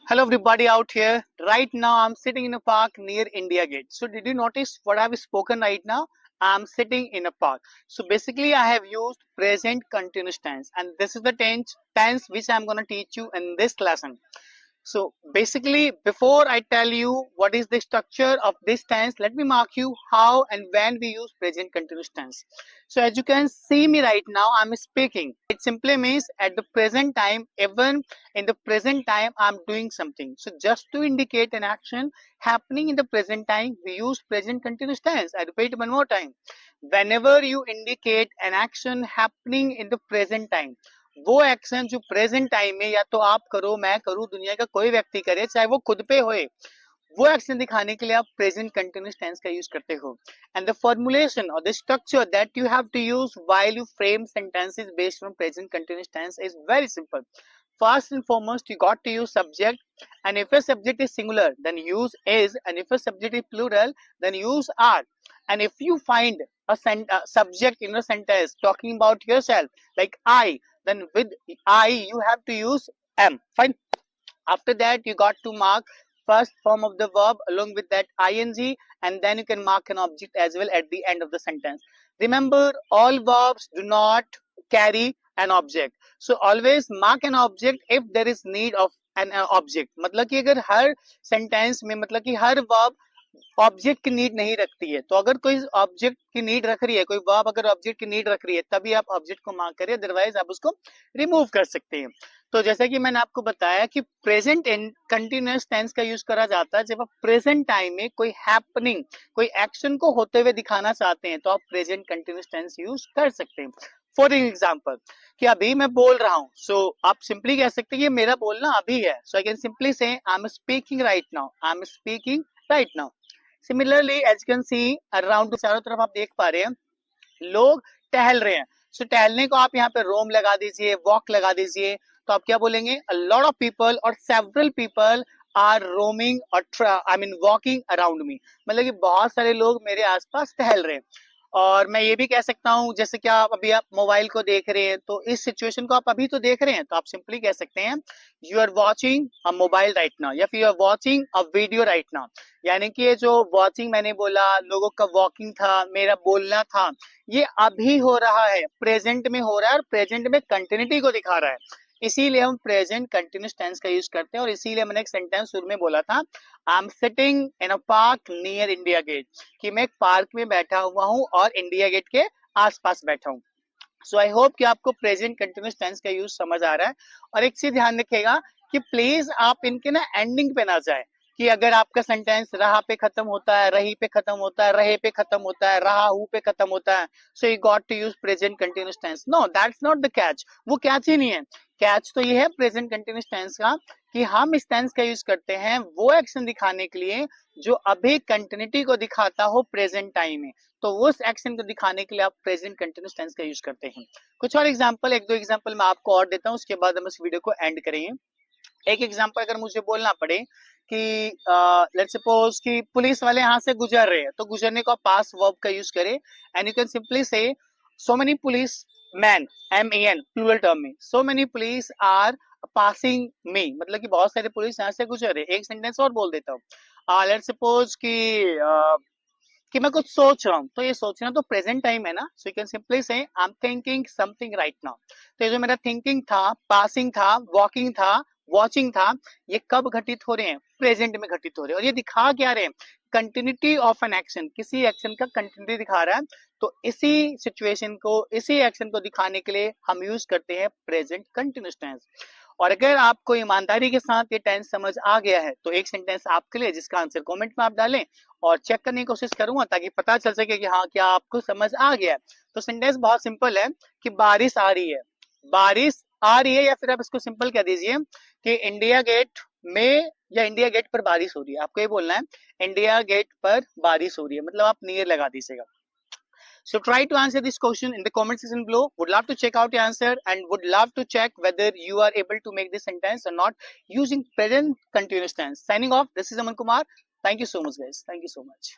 Hello everybody out here. Right now I'm sitting in a park near India Gate. So did you notice what I've spoken right now? I'm sitting in a park. So basically I have used present continuous tense, and this is the tense which I'm going to teach you in this lesson. So basically, before I tell you what is the structure of this tense, let me mark you how and when we use present continuous tense. So as you can see me right now, I'm speaking. It simply means at the present time, even in the present time, I'm doing something. So just to indicate an action happening in the present time, we use present continuous tense. I repeat one more time. Whenever you indicate an action happening in the present time, वो action जो present time में या तो आप करो, मैं करूं, दुनिया का कोई व्यक्ति करे, चाहे वो खुद पे होए, वो एक्शन दिखाने के लिए आप प्रेजेंट कंटिन्यूअस टेंस का यूज करते हो. एंड द फॉर्मुलेशन और the structure that you have to use while you frame sentences based on present continuous tense is very simple. First and foremost, you got to use subject, and if a subject is singular, then use is, and if a subject is plural, then use are. And if you find a subject in a sentence talking about yourself, like I, then with I you have to use am. Fine. After that, you got to mark first form of the verb along with that ing, and then you can mark an object as well at the end of the sentence. Remember, all verbs do not carry an object, so always mark an object if there is need of an object. मतलब कि अगर हर sentence में, मतलब कि हर verb object की need नहीं रखती है, तो अगर कोई ऑब्जेक्ट की नीड रख रही है, कोई वर्ब अगर ऑब्जेक्ट की नीड रख रही है, तभी आप ऑब्जेक्ट को मार्क करिए, अदरवाइज आप उसको रिमूव कर सकते हैं. तो जैसा कि मैंने आपको बताया कि प्रेजेंट इन कंटिन्यूअस टेंस का यूज करा जाता है जब आप प्रेजेंट टाइम में कोई हैपनिंग, कोई एक्शन को होते हुए दिखाना चाहते हैं, तो आप प्रेजेंट कंटिन्यूअस टेंस यूज कर सकते हैं. फॉर एग्जाम्पल, कि अभी मैं बोल रहा हूं, सो आप सिंपली कह सकते हैं कि मेरा बोलना अभी है. सो आई can simply say I am speaking right now, I am speaking right now. Similarly as you can see around, चारों तरफ आप देख पा रहे हैं लोग टहल रहे हैं. सो टहलने को आप यहाँ पे रोम लगा दीजिए, वॉक लगा दीजिए, तो आप क्या बोलेंगे? अ लॉट ऑफ पीपल और सेवरल पीपल आर रोमिंग और I mean walking around me. मतलब कि बहुत सारे लोग मेरे आसपास टहल रहे हैं. और मैं ये भी कह सकता हूँ, जैसे कि आप अभी आप मोबाइल को देख रहे हैं, तो इस सिचुएशन को आप अभी तो देख रहे हैं, तो आप सिंपली कह सकते हैं you are watching a mobile right now, या फिर you are watching a video right now. यानी कि ये जो वॉचिंग मैंने बोला, लोगों का वॉकिंग था, मेरा बोलना था, ये अभी हो रहा है, प्रेजेंट में हो रहा है, और प्रेजेंट में कंटिन्यूटी को दिखा रहा है. इसीलिए हम प्रेजेंट कंटिन्यूअस टेंस का यूज करते हैं. और इसीलिए मैंने एक सेंटेंस शुरू में बोला था, I am sitting in a park near India Gate, कि मैं एक पार्क में बैठा हुआ हूं और इंडिया गेट के आसपास बैठा हूं. सो आई होप कि आपको प्रेजेंट कंटिन्यूअस टेंस का यूज समझ आ रहा है. और एक चीज ध्यान रखिएगा कि प्लीज आप इनके ना एंडिंग पे ना जाए, कि अगर आपका सेंटेंस रहा पे खत्म होता है, रही पे खत्म होता है, रहे पे खत्म होता है, रहा हूं पे खत्म होता है, so you got to use present continuous tense. No, that's not the catch. वो कैच ही नहीं है. कैच तो ये है प्रेजेंट कंटिन्यूअस टेंस का कि हम इस टेंस का यूज करते हैं वो एक्शन दिखाने के लिए जो अभी कंटिन्यूटी को दिखाता हो प्रेजेंट टाइम में. तो उस एक्शन को दिखाने के लिए आप प्रेजेंट कंटिन्यूअस टेंस का यूज करते हैं. कुछ और एग्जांपल, एक दो एग्जांपल मैं आपको और देता हूं, उसके बाद हम इस वीडियो को एंड करेंगे. एक एग्जांपल अगर मुझे बोलना पड़े कि लेट्स सपोज कि पुलिस वाले यहाँ से गुजर रहे हैं, तो गुजरने को आप पास्ट वर्ब का यूज करें, and you can simply say so many police man, MEN plural term में, so many police are passing me, मतलब कि बहुत सारे पुलिस यहाँ से गुजर रहे. एक सेंटेंस और बोल देता हूँ, लेट्स सपोज कि मैं कुछ सोच रहा हूँ, तो ये सोचना तो प्रेजेंट टाइम है ना. So you can simply say I am thinking something right now. तो ये जो मेरा थिंकिंग था, पासिंग था, वॉकिंग था, वॉचिंग था, ये कब घटित हो रहे हैं? प्रेजेंट में घटित हो रहे हैं. और ये दिखा क्या रहे हैं? कंटिन्यूटी ऑफ एन एक्शन, किसी एक्शन का कंटिन्यूटी दिखा रहा है. तो इसी सिचुएशन को, इसी एक्शन को दिखाने के लिए हम यूज करते हैं प्रेजेंट कंटिन्यूअस टेंस. और अगर आपको ईमानदारी के साथ ये टेंस समझ आ गया है, तो एक सेंटेंस आपके लिए जिसका आंसर कमेंट में आप डालें, और चेक करने की कोशिश करूंगा ताकि पता चल सके कि हाँ, क्या आपको समझ आ गया है. तो सेंटेंस बहुत सिंपल है कि बारिश आ रही है, बारिश आ रही है, या फिर आप इसको सिंपल कह दीजिए कि इंडिया गेट में या इंडिया गेट पर बारिश हो रही है. आपको ये बोलना है इंडिया गेट पर बारिश हो रही है, मतलब आप नियर लगा दीजिएगा. So try to answer this question in the comment section below. Would love to check out your answer and would love to check whether you are able to make this sentence or not using present continuous tense. Signing off. This is Aman Kumar. Thank you so much, guys. Thank you so much.